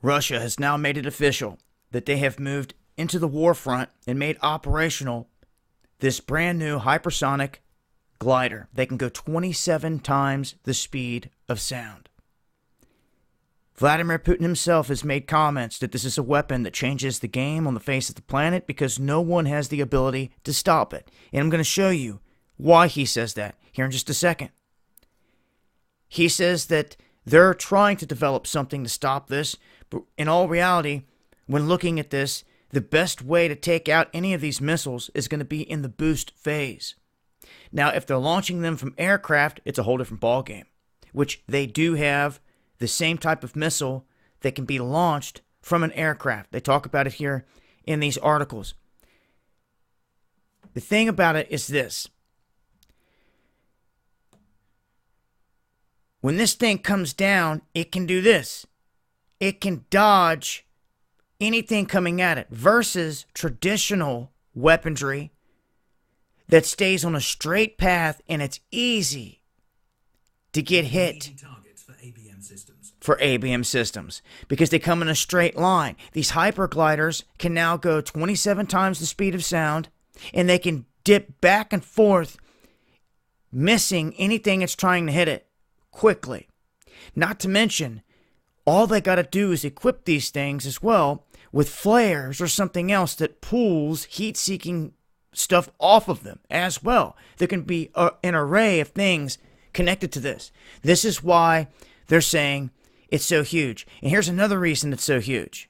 Russia has now made it official that they have moved into the war front and made operational this brand new hypersonic glider. They can go 27 times the speed of sound. Vladimir Putin himself has made comments that this is a weapon that changes the game on the face of the planet because no one has the ability to stop it. And I'm going to show you why he says that here in just a second. He says that they're trying to develop something to stop this, but in all reality, when looking at this, the best way to take out any of these missiles is going to be in the boost phase. Now, if they're launching them from aircraft, it's a whole different ballgame, which they do have the same type of missile that can be launched from an aircraft. They talk about it here in these articles. The thing about it is this. When this thing comes down, it can do this. It can dodge anything coming at it versus traditional weaponry that stays on a straight path and it's easy to get hit for ABM systems because they come in a straight line. These hypergliders can now go 27 times the speed of sound and they can dip back and forth, missing anything it's trying to hit it quickly. Not to mention, all they got to do is equip these things as well with flares or something else that pulls heat-seeking stuff off of them as well. There can be an array of things connected to this. This is why they're saying it's so huge. And here's another reason it's so huge.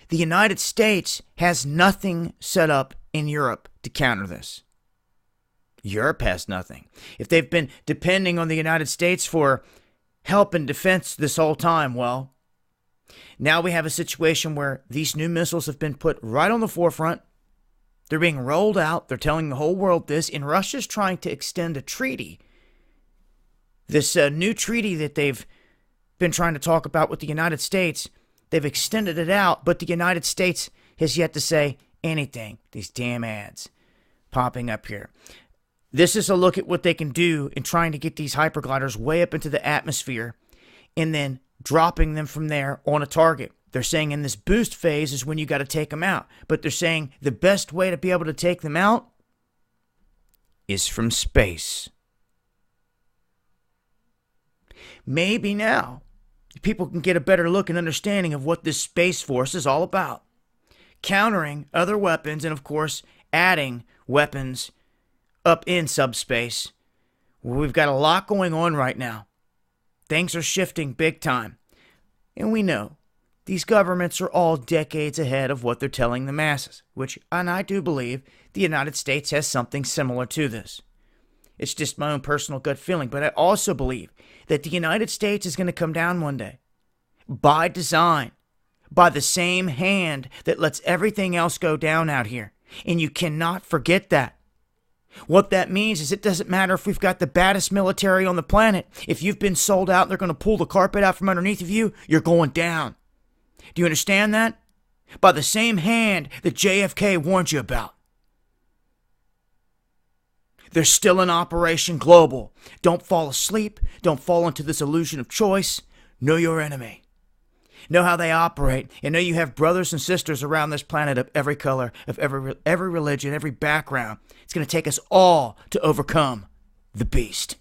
The United States has nothing set up in Europe to counter this. Europe has nothing. If they've been depending on the United States for help and defense this whole time, well, now we have a situation where these new missiles have been put right on the forefront. They're being rolled out. They're telling the whole world this. And Russia's trying to extend a treaty. This new treaty that they've been trying to talk about with the United States, they've extended it out, but the United States has yet to say anything. These damn ads popping up here. This is a look at what they can do in trying to get these hypergliders way up into the atmosphere and then dropping them from there on a target. They're saying in this boost phase is when you got to take them out. But they're saying the best way to be able to take them out is from space. Maybe now people can get a better look and understanding of what this Space Force is all about. Countering other weapons and, of course, adding weapons up in subspace. We've got a lot going on right now. Things are shifting big time. And we know these governments are all decades ahead of what they're telling the masses, and I do believe the United States has something similar to this. It's just my own personal gut feeling, but I also believe that the United States is going to come down one day. By design. By the same hand that lets everything else go down out here. And you cannot forget that. What that means is it doesn't matter if we've got the baddest military on the planet. If you've been sold out and they're going to pull the carpet out from underneath of you, you're going down. Do you understand that? By the same hand that JFK warned you about. They're still in Operation Global. Don't fall asleep. Don't fall into this illusion of choice. Know your enemy. Know how they operate, and know you have brothers and sisters around this planet of every color, of every religion, every background. It's going to take us all to overcome the beast.